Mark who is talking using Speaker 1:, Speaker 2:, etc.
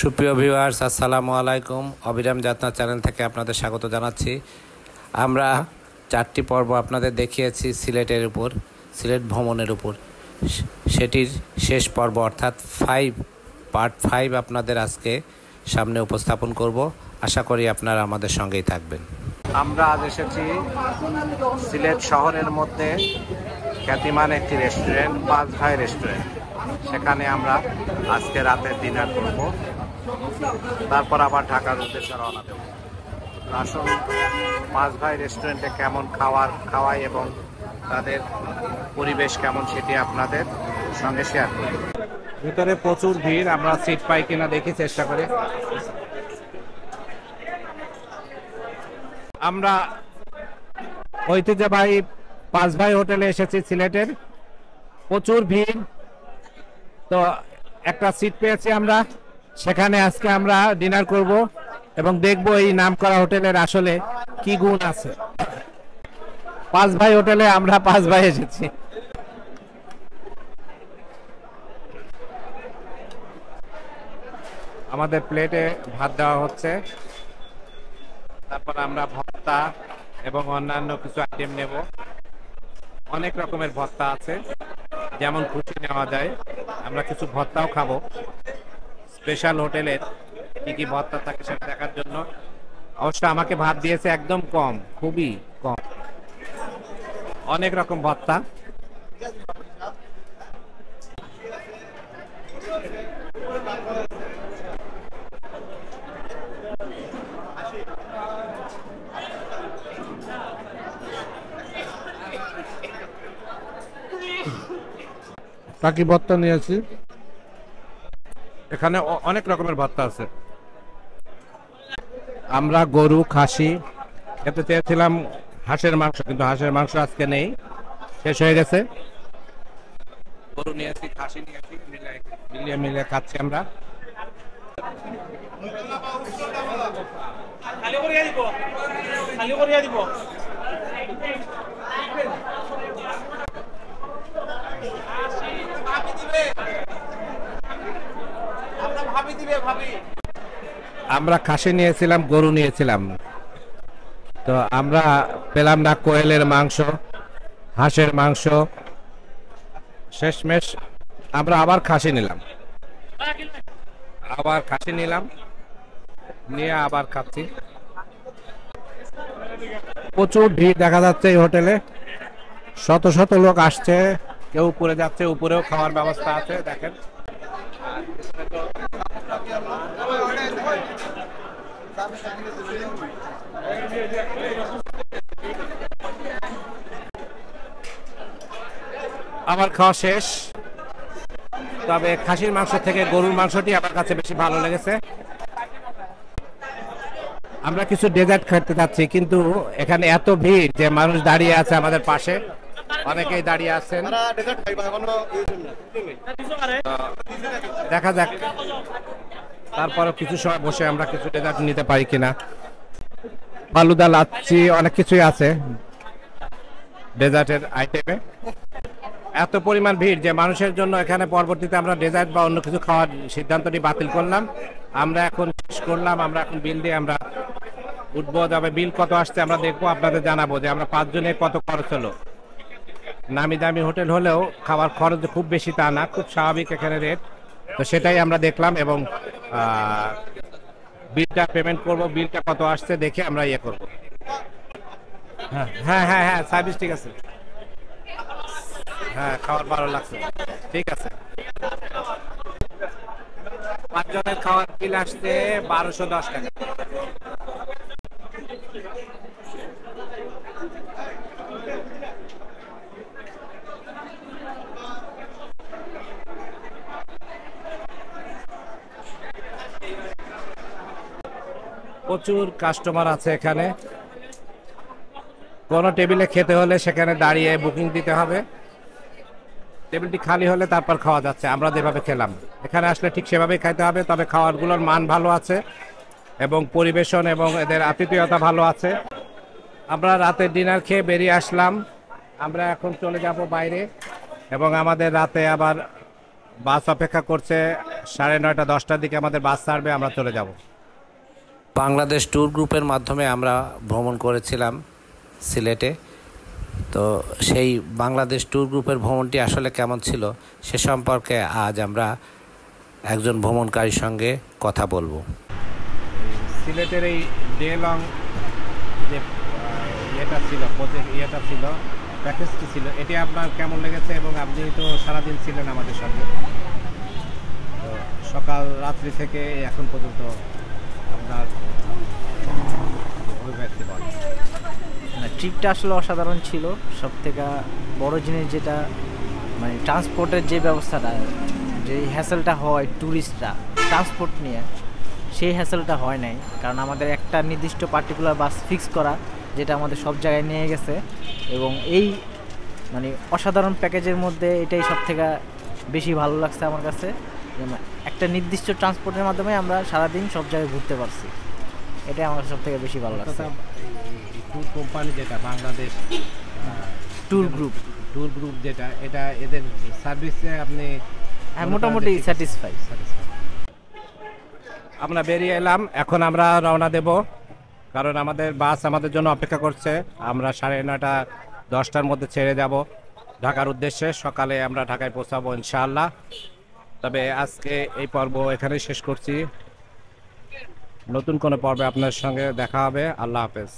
Speaker 1: সুপ্রিয় ভিউয়ার্স, আসসালামু আলাইকুম। অবিরাম যাত্রা চ্যানেল থেকে আপনাদের স্বাগত জানাচ্ছি। আমরা 4টি পর্ব আপনাদের দেখিয়েছি সিলেট ভ্রমণের উপর। সেটির শেষ পর্ব অর্থাৎ পার্ট 5 আপনাদের আজকে সামনে উপস্থাপন করব। আশা করি আপনারা আমাদের সঙ্গেই থাকবেন। আমরা আজ এসেছি সিলেট শহরের মধ্যে খ্যাতিমান একটি রেস্টুরেন্ট, পাঁচ ভাই রেস্টুরেন্ট। সেখানে আমরা আজকে রাতের ডিনার করব, তারপর আবার ঢাকার উদ্দেশ্যে রওনা দেব। আসুন পাঁচ ভাই রেস্টুরেন্টে কেমন খাওয়াই এবং তাদের পরিবেশ কেমন সেটি আপনাদের সঙ্গে শেয়ার করি। ভিতরে প্রচুর ভিড়, আমরা সিট পাই কিনা দেখি, চেষ্টা করে। আমরা ঐতিহ্যবাহী পাঁচ ভাই হোটেলে এসেছি সিলেটের। প্রচুর ভিড়, তো একটা সিট পেয়েছি আমরা। সেখানে আজকে আমরা ডিনার করব এবং দেখব এই নামকরা হোটেলের আসলে কি গুণ আছে। পাঁচ ভাই হোটেলে আমরা পাঁচ ভাই এসেছি। আমাদের প্লেটে ভাত দেওয়া হচ্ছে, তারপর আমরা ভর্তা এবং অন্যান্য কিছু আইটেম নেব। অনেক রকমের ভর্তা আছে, যেমন খুশি নেওয়া যায়। আমরা কিছু ভর্তাও খাবো। স্পেশাল হোটেলের কি কি ভর্তা থাকে সেটা দেখার জন্য। অবশ্য আমাকে ভাত দিয়েছে একদম কম, খুবই কম। অনেক রকম ভর্তা। বাকি ভর্তা নিয়েছি। এখানে অনেক রকমের ভর্তা আছে। আমরা গরু, খাসি খেতে চেয়েছিলাম, হাঁসের মাংস, কিন্তু হাঁসের মাংস আজকে নেই, শেষ হয়ে গেছে। গরু নিয়েছি, খাসি নিয়েছি, মিলিয়ে খাচ্ছি আমরা। আমরা খাসি নিয়েছিলাম, গরু নিয়েছিলাম, তো আমরা পেলাম না কোয়েলের মাংস, হাঁসের মাংস। শেষমেশ আমরা আবার খাসি নিলাম, নিয়ে আবার খাচ্ছি। প্রচুর ভিড় দেখা যাচ্ছে এই হোটেলে। শত শত লোক আসছে, কেউ উপরে যাচ্ছে, উপরেও খাওয়ার ব্যবস্থা আছে, দেখেন। আমার খাওয়া শেষ, তবে খাসির মাংস থেকে গরুর মাংসটি আমার কাছে বেশি ভালো লেগেছে। আমরা কিছু ডেজার্ট খেতে যাচ্ছি, কিন্তু এখানে এত ভিড় যে মানুষ দাঁড়িয়ে আছে আমাদের পাশে, অনেকেই দাঁড়িয়ে আছেন। দেখা যাক, তারপরে কিছু সময় বসে আমরা কিছু ডেজার্ট নিতে পারি কিনা। ফালুদা, লাচ্ছি, অনেক কিছুই আছে ডেজার্টের আইটেমে। এত পরিমাণ ভিড় যে মানুষের জন্য এখানে পরবর্তীতে আমরা ডেজার্ট বা অন্য কিছু খাওয়ার সিদ্ধান্তটি বাতিল করলাম। আমরা এখন শেষ করলাম, আমরা এখন বিল দিয়ে আমরা উঠবো। তবে বিল কত আসছে আমরা দেখবো, আপনাদের জানাবো যে আমরা 5 জনে কত খরচ হলো। নামি দামি হোটেল হলেও খাবার খরচ খুব বেশি তা না, খুব স্বাভাবিক এখানে রেট। তো সেটাই আমরা দেখলাম এবং বিলটা পেমেন্ট করব। বিলটা কত আসছে দেখে আমরা ইয়ে করবো। হ্যাঁ হ্যাঁ হ্যাঁ হ্যাঁ, সার্ভিস ঠিক আছে। হ্যাঁ, খাবার ভালো লাগছে, ঠিক আছে। 5 জনের খাওয়ার বিল আসছে 1210 টাকা। প্রচুর কাস্টমার আছে এখানে। কোন টেবিলে খেতে হলে সেখানে দাঁড়িয়ে বুকিং দিতে হবে। টেবিলটি খালি হলে তারপর খাওয়া যাচ্ছে। আমরা যেভাবে খেলাম, এখানে আসলে ঠিক সেভাবেই খাইতে হবে। তবে খাবারগুলোর মান ভালো আছে এবং পরিবেশন এবং এদের আতিথেয়তা ভালো আছে। আমরা রাতে ডিনার খেয়ে বেরিয়ে আসলাম। আমরা এখন চলে যাব বাইরে এবং আমাদের রাতে আবার
Speaker 2: বাস অপেক্ষা করছে, 9:30 10টার দিকে আমাদের বাস ছাড়বে, আমরা চলে যাব।
Speaker 1: বাংলাদেশ ট্যুর গ্রুপের মাধ্যমে আমরা ভ্রমণ করেছিলাম সিলেটে। তো সেই বাংলাদেশ ট্যুর গ্রুপের ভ্রমণটি আসলে কেমন ছিল সে সম্পর্কে আজ আমরা একজন ভ্রমণকারীর সঙ্গে কথা বলবো।
Speaker 2: সিলেটের এই ডে লং যে ইয়েটা ছিল, ইয়েটা ছিল, প্যাকেজটি ছিল, এটি আপনার কেমন লেগেছে? এবং আপনি তো সারাদিন ছিলেন আমাদের সঙ্গে, তো সকাল রাত্রি থেকে এখন পর্যন্ত আপনার অভিব্যক্তি বলেন।
Speaker 3: না, ট্রিপটা আসলে অসাধারণ ছিল। সব থেকে বড় জিনিস যেটা মানে ট্রান্সপোর্টের যে ব্যবস্থাটা, যে হ্যাসেলটা হয় ট্যুরিস্টরা ট্রান্সপোর্ট নিয়ে, সেই হ্যাসেলটা হয় নাই। কারণ আমাদের একটা নির্দিষ্ট পার্টিকুলার বাস ফিক্স করা, যেটা আমাদের সব জায়গায় নিয়ে গেছে। এবং এই মানে অসাধারণ প্যাকেজের মধ্যে এটাই সব থেকে বেশি ভালো লাগছে আমার কাছে। একটা নির্দিষ্ট ট্রান্সপোর্টের মাধ্যমে আমরা সারাদিন সব জায়গায় ঘুরতে পারছি, এটাই আমার সব থেকে বেশি ভালো লাগছে।
Speaker 2: ট্যুর কোম্পানি যেটা বাংলাদেশ
Speaker 3: ট্যুর গ্রুপ
Speaker 2: যেটা, এটা এদের সার্ভিসে আপনি
Speaker 3: মোটামুটি স্যাটিসফাই।
Speaker 2: আমরা বেরিয়ে এলাম, এখন আমরা রওনা দেব, কারণ আমাদের বাস আমাদের জন্য অপেক্ষা করছে। আমরা 9:30 10টার মধ্যে ছেড়ে যাব ঢাকার উদ্দেশ্যে। সকালে আমরা ঢাকায় পৌঁছাবো ইনশাআল্লাহ। তবে আজকে এই পর্ব এখানেই শেষ করছি। নতুন কোনো পর্বে আপনার সঙ্গে দেখা হবে। আল্লাহ হাফেজ।